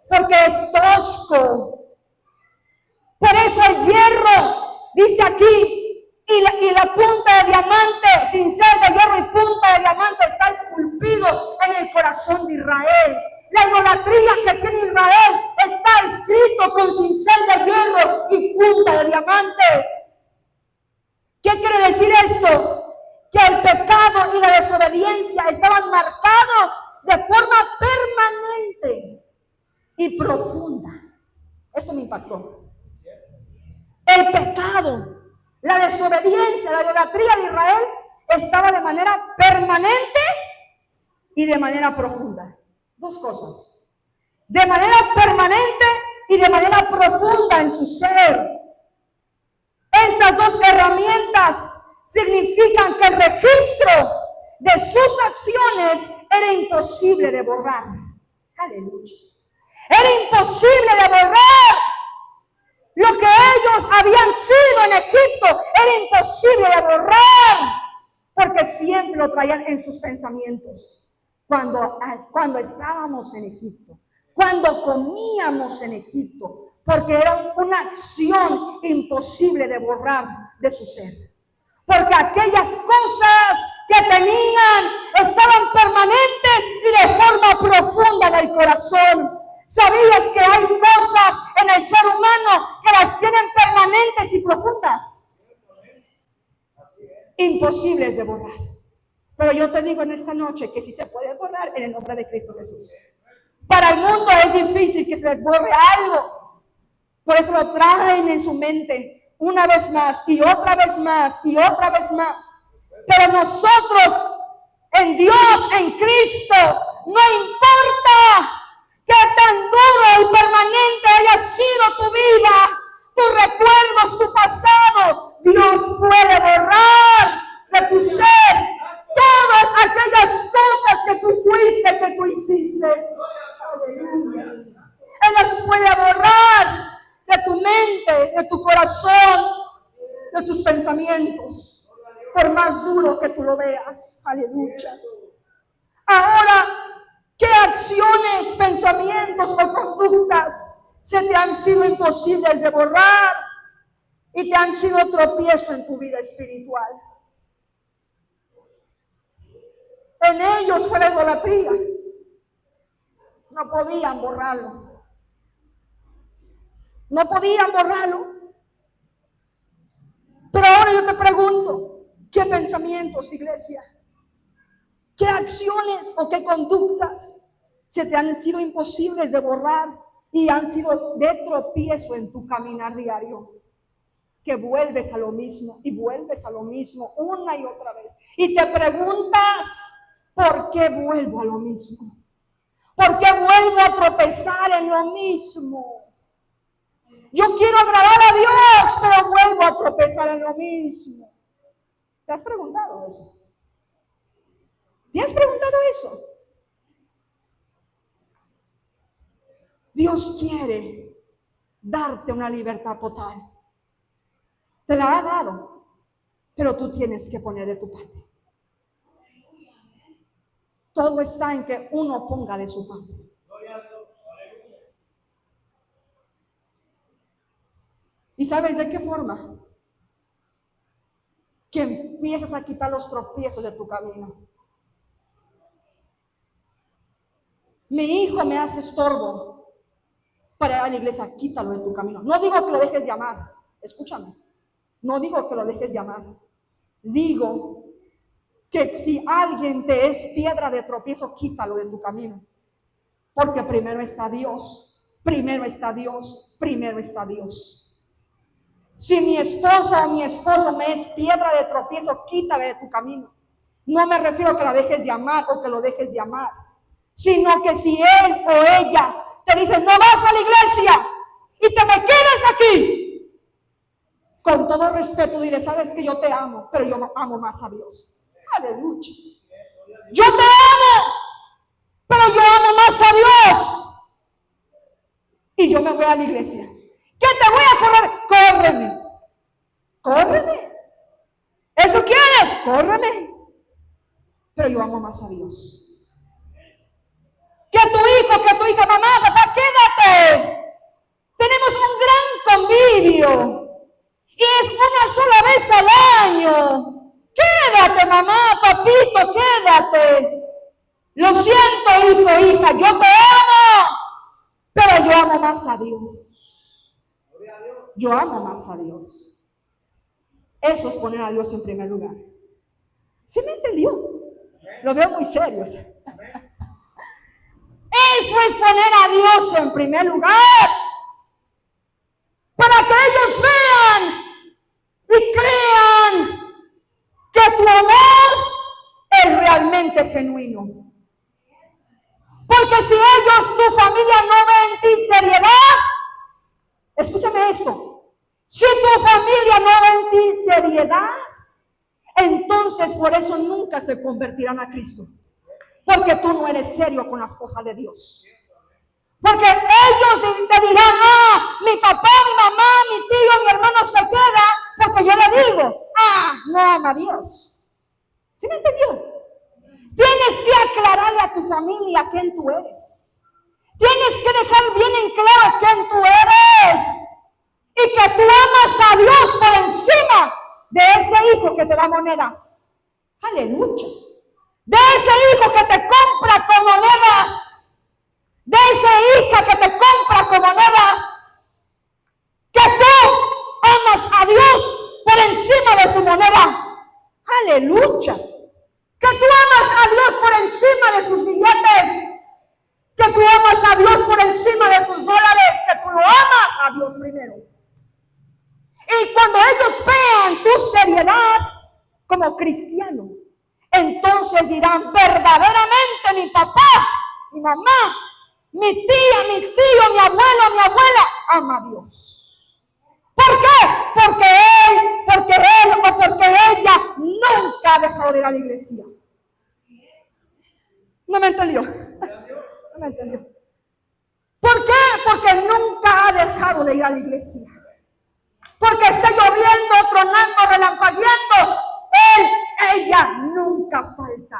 A: porque es tosco. Por eso el hierro, dice aquí, y la punta de diamante, cincel de hierro y punta de diamante está esculpido en el corazón de Israel. La idolatría que tiene Israel está escrito con cincel de hierro y punta de diamante. ¿Qué quiere decir esto? Que el pecado y la desobediencia estaban marcados de forma permanente y profunda. Esto me impactó. El pecado, la desobediencia, la idolatría de Israel estaba de manera permanente y de manera profunda. Dos cosas. De manera permanente y de manera profunda en su ser. Estas dos herramientas significan que el registro de sus acciones era imposible de borrar. Aleluya. Era imposible de borrar lo que ellos habían sido en Egipto. Era imposible de borrar, porque siempre lo traían en sus pensamientos. Cuando estábamos en Egipto, cuando comíamos en Egipto, porque era una acción imposible de borrar de su ser. Porque aquellas cosas que tenían estaban permanentes y de forma profunda en el corazón. ¿Sabías que hay cosas en el ser humano que las tienen permanentes y profundas? Imposibles de borrar. Pero yo te digo en esta noche que sí se puede borrar en el nombre de Cristo Jesús. Para el mundo es difícil que se les borre algo. Por eso lo traen en su mente una vez más y otra vez más y otra vez más. Pero nosotros en Dios, en Cristo, no importa qué tan duro y permanente haya sido tu vida, tus recuerdos, tu pasado, Dios puede borrar de tu ser todas aquellas cosas que tú fuiste, que tú hiciste. Aleluya. Él las puede borrar de tu mente, de tu corazón, de tus pensamientos, por más duro que tú lo veas. Aleluya. Ahora, ¿qué acciones, pensamientos o conductas se te han sido imposibles de borrar y te han sido tropiezo en tu vida espiritual? En ellos fue la idolatría. No podían borrarlo. No podían borrarlo. Pero ahora yo te pregunto, ¿qué pensamientos, iglesia? ¿Qué acciones o qué conductas se te han sido imposibles de borrar y han sido de tropiezo en tu caminar diario? Que vuelves a lo mismo y vuelves a lo mismo una y otra vez. Y te preguntas, ¿por qué vuelvo a lo mismo? ¿Por qué vuelvo a tropezar en lo mismo? Yo quiero agradar a Dios, pero vuelvo a tropezar en lo mismo. ¿Te has preguntado eso? ¿Te has preguntado eso? Dios quiere darte una libertad total. Te la ha dado, pero tú tienes que poner de tu parte. Todo está en que uno ponga de su parte. ¿Y sabes de qué forma? Que empiezas a quitar los tropiezos de tu camino. Mi hijo me hace estorbo para ir a la iglesia, quítalo de tu camino. No digo que lo dejes de amar, escúchame. No digo que lo dejes de amar. Digo que si alguien te es piedra de tropiezo, quítalo de tu camino. Porque primero está Dios, primero está Dios, primero está Dios. Si mi esposa o mi esposo me es piedra de tropiezo, quítale de tu camino. No me refiero a que la dejes de amar o que lo dejes de amar, sino que si él o ella te dice, no vas a la iglesia y te me quedas aquí, con todo respeto dile, sabes que yo te amo, pero yo amo más a Dios. Aleluya. Yo te amo, pero yo amo más a Dios. Y yo me voy a la iglesia. ¿Qué te voy a correr? Córreme. Córreme. ¿Eso quieres? Córreme. Pero yo amo más a Dios. Que tu hijo, que tu hija, mamá, papá, quédate. Tenemos un gran convivio. Y es una sola vez al año. Quédate, mamá, papito, quédate. Lo siento, hijo, hija, yo te amo. Pero yo amo más a Dios. Yo amo más a Dios. Eso es poner a Dios en primer lugar. ¿Sí me entendió? Lo veo muy serio. Eso es poner a Dios en primer lugar. Para que ellos vean y crean que tu amor es realmente genuino. Porque si ellos, tu familia, no ve en ti seriedad, escúchame esto, si tu familia no ve en ti seriedad, entonces por eso nunca se convertirán a Cristo. porque tú no eres serio con las cosas de Dios. Porque ellos te dirán, mi papá, mi mamá, mi tío, mi hermano se queda, porque yo le digo, no ama a Dios. ¿Sí me entendió? Tienes que aclararle a tu familia quién tú eres. Tienes que dejar bien en claro quién tú eres. Y que tú amas a Dios por encima de ese hijo que te da monedas. Aleluya. De ese hijo que te compra con monedas. De esa hija que te compra con monedas. Que tú amas a Dios por encima de su moneda. Aleluya. Que tú amas a Dios por encima de sus billetes. Que tú amas a Dios por encima de sus dólares. Que tú lo amas a Dios primero. Y cuando ellos vean tu seriedad como cristiano, entonces dirán, verdaderamente mi papá, mi mamá, mi tía, mi tío, mi abuela ama a Dios. ¿Por qué? Porque él o porque ella nunca ha dejado de ir a la iglesia. ¿No me entendió? No me entendió. ¿Por qué? Porque nunca ha dejado de ir a la iglesia. Porque esté lloviendo, tronando, relampagueando, ella nunca falta.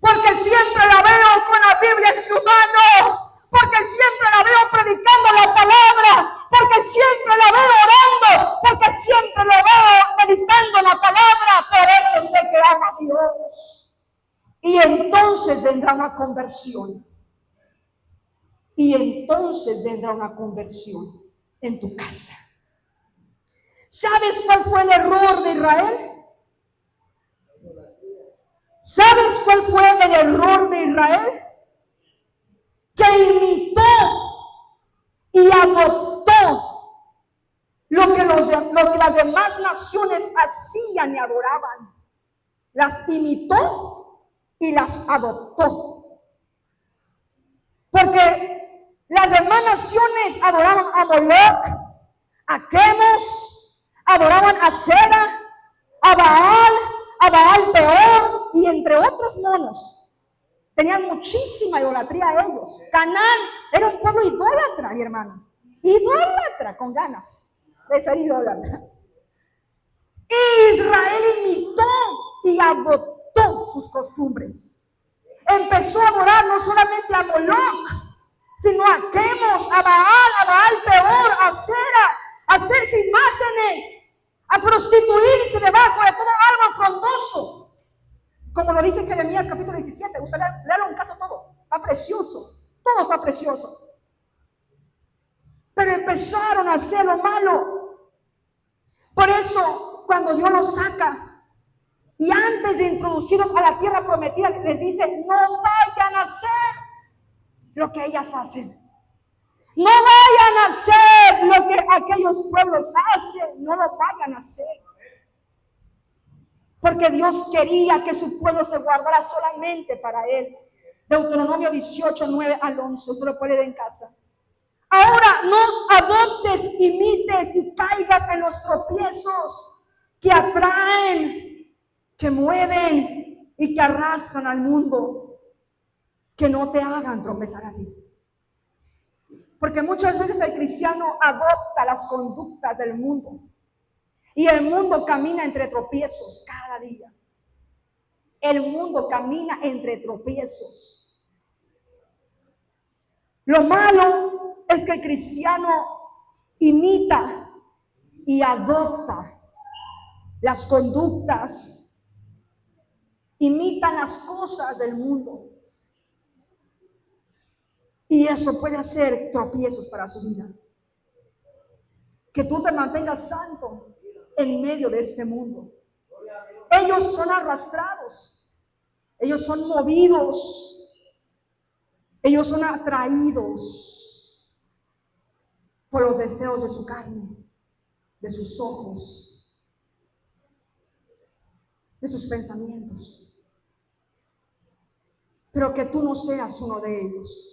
A: Porque siempre la veo con la Biblia en su mano. Porque siempre la veo predicando la palabra. Porque siempre la veo orando. Porque siempre la veo meditando la palabra. Por eso sé que ama a Dios. Y entonces vendrá una conversión. Y entonces vendrá una conversión en tu casa. ¿Sabes cuál fue el error de Israel? ¿Sabes cuál fue el error de Israel? Que imitó y adoptó lo que las demás naciones hacían y adoraban. Las imitó y las adoptó. Porque las demás naciones adoraban a Moloch, a Quemos, adoraban a Sera, a Baal Peor y entre otros monos. Tenían muchísima idolatría a ellos. Canaán era un pueblo idólatra, mi hermano. Idólatra con ganas de ser idólatra. Israel imitó y adoptó sus costumbres. Empezó a adorar no solamente a Moloch, sino a Quemos, a Baal Peor, a Sera, a hacerse imágenes, a prostituirse debajo de todo árbol frondoso. Como lo dice Jeremías capítulo 17, usted léalo en casa todo, está precioso, todo está precioso. Pero empezaron a hacer lo malo. Por eso, cuando Dios los saca, y antes de introducirlos a la tierra prometida, les dice, no vayan a hacer lo que ellas hacen. No vayan a hacer lo que aquellos pueblos hacen, no lo vayan a hacer. Porque Dios quería que su pueblo se guardara solamente para Él. Deuteronomio 18, 9 al 11. Usted lo puede leer en casa. Ahora no adoptes, imites y caigas en los tropiezos que atraen, que mueven y que arrastran al mundo. Que no te hagan tropezar a ti. Porque muchas veces el cristiano adopta las conductas del mundo. Y el mundo camina entre tropiezos cada día. El mundo camina entre tropiezos. Lo malo es que el cristiano imita y adopta las conductas, imita las cosas del mundo. Y eso puede hacer tropiezos para su vida. Que tú te mantengas santo en medio de este mundo. Ellos son arrastrados, ellos son movidos, ellos son atraídos por los deseos de su carne, de sus ojos, de sus pensamientos. Pero que tú no seas uno de ellos.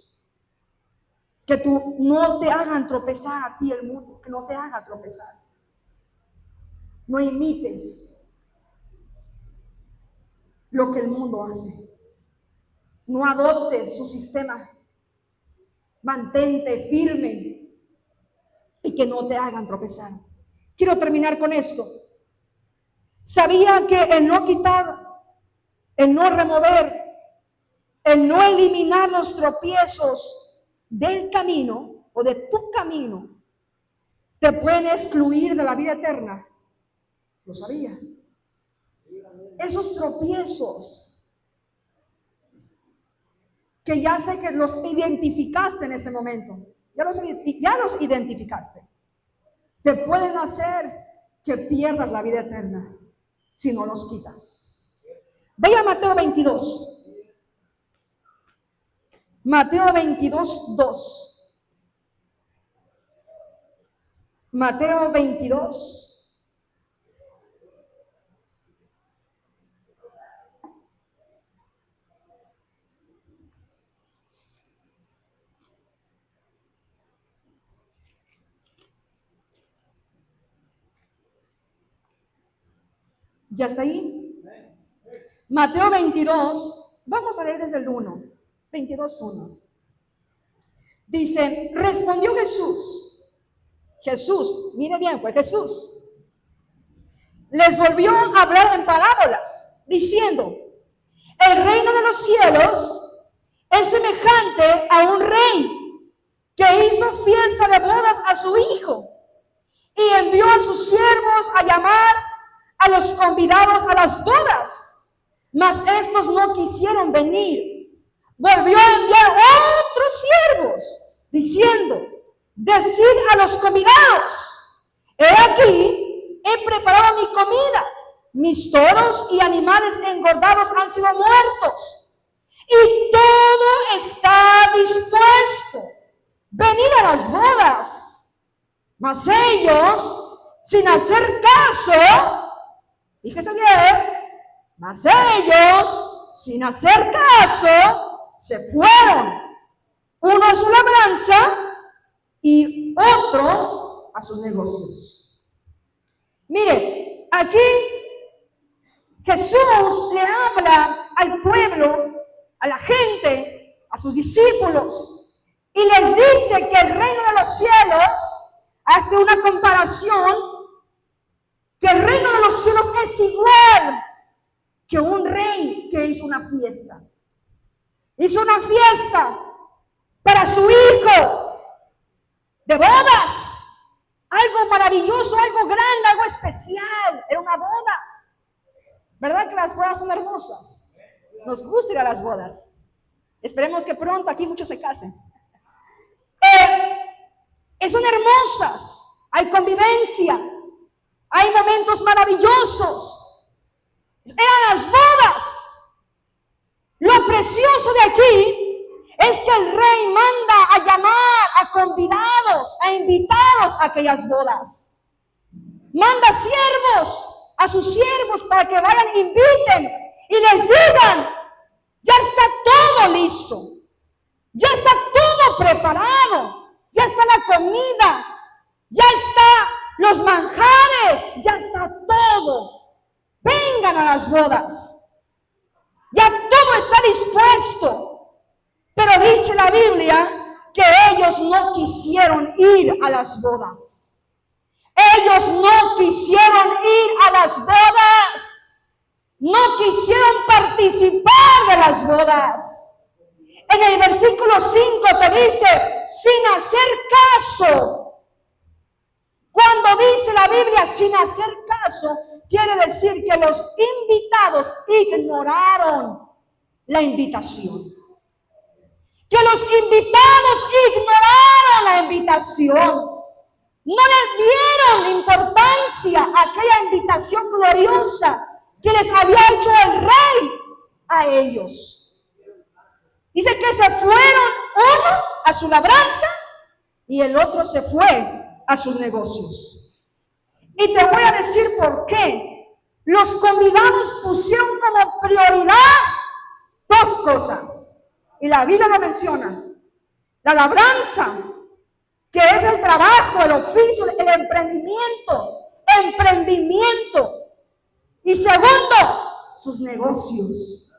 A: Que tú no te hagan tropezar a ti el mundo, que no te haga tropezar. No imites lo que el mundo hace. No adoptes su sistema. Mantente firme y que no te hagan tropezar. Quiero terminar con esto. Sabía que el no quitar, el no remover, el no eliminar los tropiezos del camino o de tu camino te pueden excluir de la vida eterna. Lo sabía. Esos tropiezos que ya sé que los identificaste en este momento, ya los identificaste, te pueden hacer que pierdas la vida eterna si no los quitas. Vaya a Mateo 22. Mateo 22, 2. Mateo 22. ¿Ya está ahí? Mateo 22, vamos a leer desde el 1, 22, 1. Dice, respondió Jesús, mire bien, fue Jesús. Les volvió a hablar en parábolas, diciendo, el reino de los cielos es semejante a un rey que hizo fiesta de bodas a su hijo y envió a sus siervos a llamar a los convidados a las bodas, mas estos no quisieron venir. Volvió a enviar otros siervos, diciendo, decid a los convidados, he aquí, he preparado mi comida, mis toros y animales engordados han sido muertos, y todo está dispuesto, venid a las bodas. Mas ellos, sin hacer caso, fíjese bien, mas ellos, sin hacer caso, se fueron, uno a su labranza y otro a sus negocios. Mire, aquí Jesús le habla al pueblo, a la gente, a sus discípulos, y les dice que el reino de los cielos, hace una comparación, que el reino de los cielos es igual que un rey que hizo una fiesta. Hizo una fiesta para su hijo de bodas. Algo maravilloso, algo grande, algo especial. Era una boda. ¿Verdad que las bodas son hermosas? Nos gusta ir a las bodas. Esperemos que pronto aquí muchos se casen. Son hermosas. Hay convivencia. Hay momentos maravillosos. Eran las bodas. Lo precioso de aquí es que el rey manda a llamar a convidados, a invitados a aquellas bodas. Manda siervos a sus siervos para que vayan, inviten y les digan, ya está todo listo, ya está todo preparado, ya está la comida, ya está los manjares, ya está todo. Vengan a las bodas. Ya todo está dispuesto. Pero dice la Biblia que ellos no quisieron ir a las bodas. Ellos no quisieron ir a las bodas. No quisieron participar de las bodas. En el versículo 5 te dice, sin hacer caso. Cuando dice la Biblia sin hacer caso, quiere decir que los invitados ignoraron la invitación. Que los invitados ignoraron la invitación. No le dieron importancia a aquella invitación gloriosa que les había hecho el rey a ellos. Dice que se fueron uno a su labranza y el otro se fue a sus negocios. Y te voy a decir por qué. Los convidados pusieron como prioridad dos cosas. Y la Biblia lo menciona. La labranza, que es el trabajo, el oficio, el emprendimiento. Y segundo, sus negocios,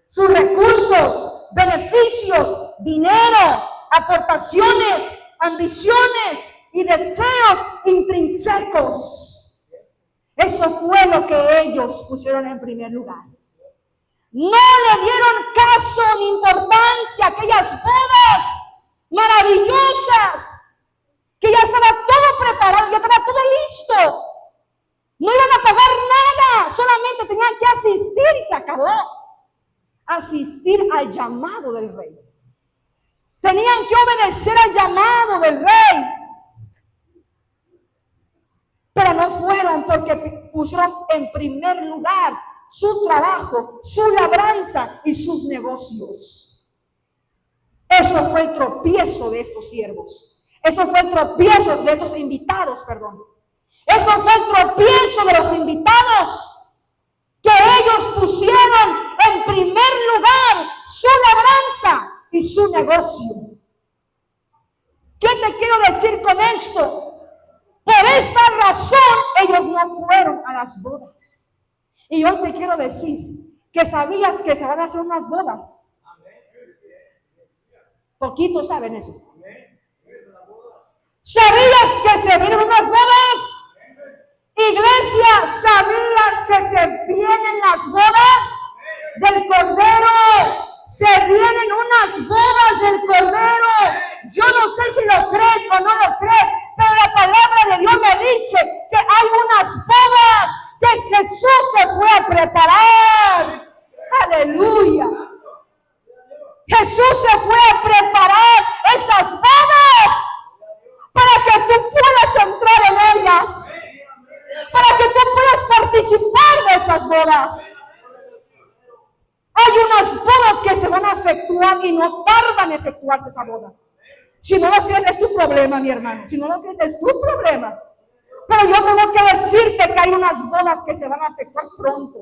A: sus recursos, beneficios, dinero, aportaciones, ambiciones y deseos intrínsecos. Eso fue lo que ellos pusieron en primer lugar. No le dieron caso ni importancia a aquellas bodas maravillosas, que ya estaba todo preparado, ya estaba todo listo. No iban a pagar nada, solamente tenían que asistir y se acabó. Asistir al llamado del rey. Tenían que obedecer al llamado del rey. Pero no fueron porque pusieron en primer lugar su trabajo, su labranza y sus negocios. Eso fue el tropiezo de estos siervos. Eso fue el tropiezo de estos invitados, perdón. Eso fue el tropiezo de los invitados, que ellos pusieron en primer lugar su labranza y su negocio. ¿Qué te quiero decir con esto? Por esta razón ellos no fueron a las bodas. Y yo te quiero decir que sabías que se van a hacer unas bodas. Poquitos saben eso. ¿Sabías que se vienen unas bodas? Iglesia, ¿sabías que se vienen las bodas del Cordero? Se vienen unas bodas del Cordero. Yo no sé si lo crees o no lo crees, pero la palabra de Dios me dice que hay unas bodas que Jesús se fue a preparar. Aleluya. Jesús se fue a preparar esas bodas para que tú puedas entrar en ellas. Para que tú puedas participar de esas bodas. Hay unas bodas que se van a efectuar y no tardan en efectuarse esa boda. Si no lo crees, es tu problema, mi hermano. Si no lo crees, es tu problema. Pero yo tengo que decirte que hay unas bodas que se van a efectuar pronto.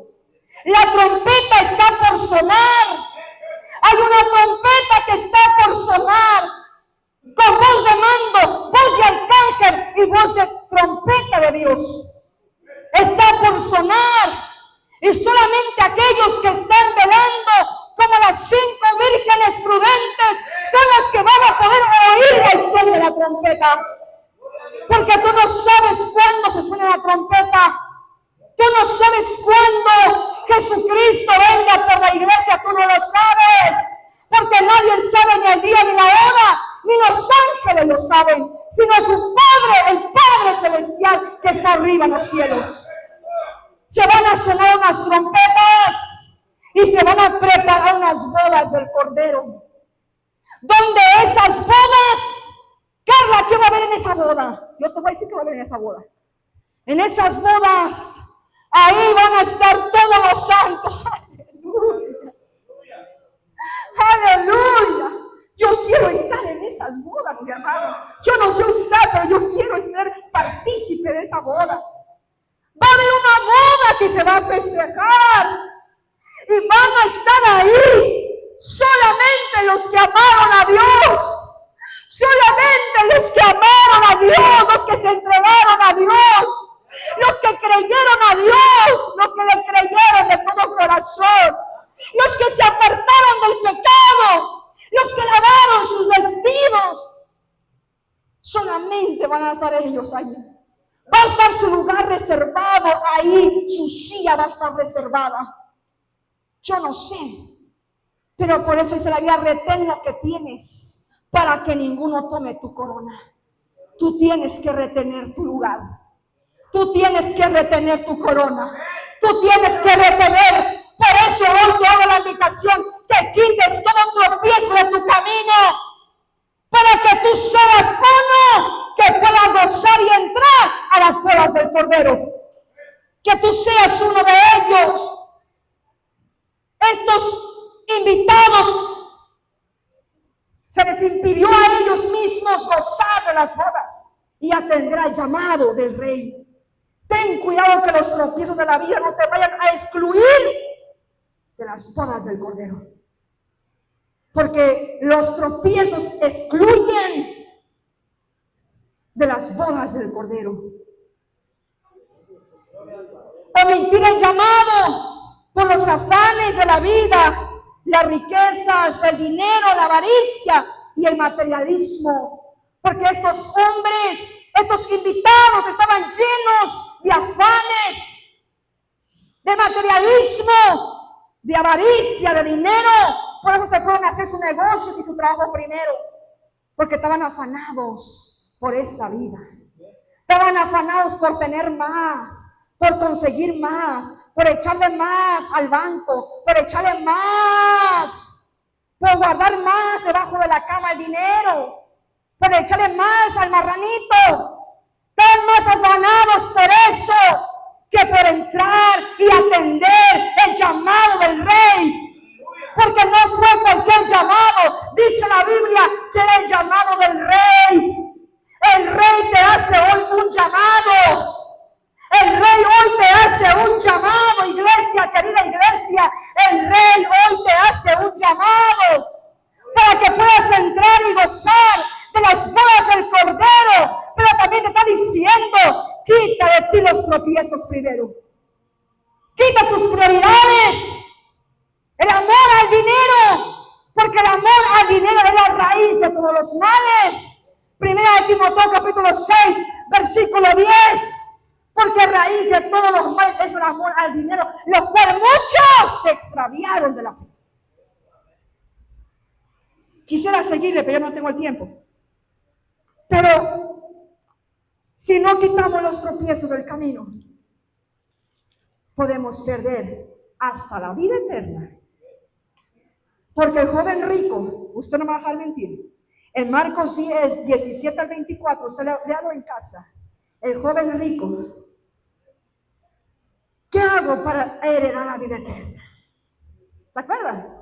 A: La trompeta está por sonar. Hay una trompeta que está por sonar. Con voz de mando, voz de arcángel y voz de trompeta de Dios. Está por sonar. Y solamente aquellos que están velando, como las 5 vírgenes prudentes, son las que van a poder oír el son de la trompeta. Porque tú no sabes cuándo se suena la trompeta. Tú no sabes cuándo Jesucristo venga por la iglesia. Tú no lo sabes. Porque nadie sabe ni el día ni la hora. Ni los ángeles lo saben. Sino su Padre, el Padre Celestial que está arriba en los cielos. Se van a sonar unas trompetas y se van a preparar unas bodas del Cordero. Donde esas bodas, Carla, ¿qué va a haber en esa boda? Yo te voy a decir qué va a haber en esa boda. En esas bodas, ahí van a estar todos los santos. Aleluya. Aleluya. Yo quiero estar en esas bodas, mi hermano. Yo no sé usted, pero yo quiero ser partícipe de esa boda. Va a haber una boda que se va a festejar y van a estar ahí solamente los que amaron a Dios, solamente los que amaron a Dios, los que se entregaron a Dios, los que creyeron a Dios, los que le creyeron de todo corazón, los que se apartaron del pecado, los que lavaron sus vestidos. Solamente van a estar ellos allí. Va a estar su lugar reservado ahí, su silla va a estar reservada. Yo no sé, pero por eso dice la Biblia, retén lo que tienes para que ninguno tome tu corona. Tú tienes que retener tu lugar. Tú tienes que retener tu corona. Tú tienes que retener. Por eso hoy te hago la invitación que quites todo tropiezo de tu camino para que tú seas uno que pueda gozar y entrar a las bodas del Cordero. Que tú seas uno de ellos. Estos invitados, se les impidió a ellos mismos gozar de las bodas y atender el llamado del Rey. Ten cuidado que los tropiezos de la vida no te vayan a excluir de las bodas del Cordero. Porque los tropiezos excluyen de las bodas del Cordero. Omitir el llamado por los afanes de la vida las riquezas, el dinero, la avaricia y el materialismo. Porque estos hombres, estos invitados estaban llenos de afanes, de materialismo, de avaricia, de dinero. Por eso se fueron a hacer sus negocios y su trabajo primero. Porque estaban afanados por esta vida. Estaban afanados por tener más, por conseguir más, por echarle más al banco, por echarle más, por guardar más debajo de la cama el dinero, por echarle más al marranito. Están más afanados por eso que por entrar y atender el llamado del Rey. Porque no fue cualquier llamado. Dice la Biblia que era el llamado del Rey. El Rey te hace hoy un llamado. El Rey hoy te hace un llamado, iglesia, querida iglesia. El Rey hoy te hace un llamado para que puedas entrar y gozar de las bodas del Cordero. Pero también te está diciendo, quita de ti los tropiezos primero. Quita tus prioridades. El amor al dinero, porque el amor al dinero es la raíz de todos los males. Primera de Timoteo capítulo 6, versículo 10. Porque raíz de todos los males es el amor al dinero, los cuales muchos se extraviaron de la fe. Quisiera seguirle, pero ya no tengo el tiempo. Pero si no quitamos los tropiezos del camino, podemos perder hasta la vida eterna. Porque el joven rico, usted no me va a dejar mentir, en Marcos 10, 17 al 24, usted léalo en casa. El joven rico, ¿qué hago para heredar la vida eterna? ¿Se acuerdan?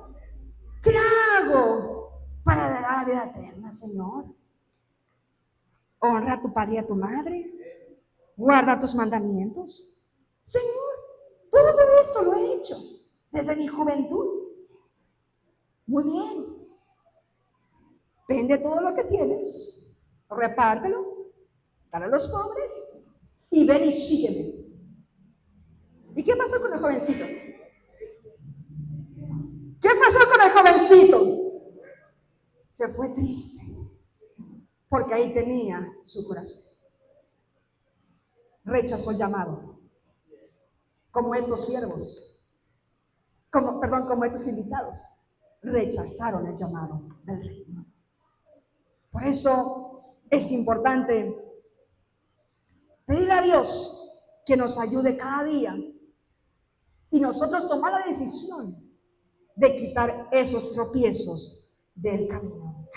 A: ¿Qué hago para heredar la vida eterna, Señor? Honra a tu padre y a tu madre. Guarda tus mandamientos. Señor, todo esto lo he hecho desde mi juventud. Muy bien. Vende todo lo que tienes, repártelo, dale a los pobres y ven y sígueme. ¿Y qué pasó con el jovencito? ¿Qué pasó con el jovencito? Se fue triste, porque ahí tenía su corazón. Rechazó el llamado, como estos siervos, como estos invitados, rechazaron el llamado del reino. Por eso es importante pedir a Dios que nos ayude cada día y nosotros tomar la decisión de quitar esos tropiezos del camino.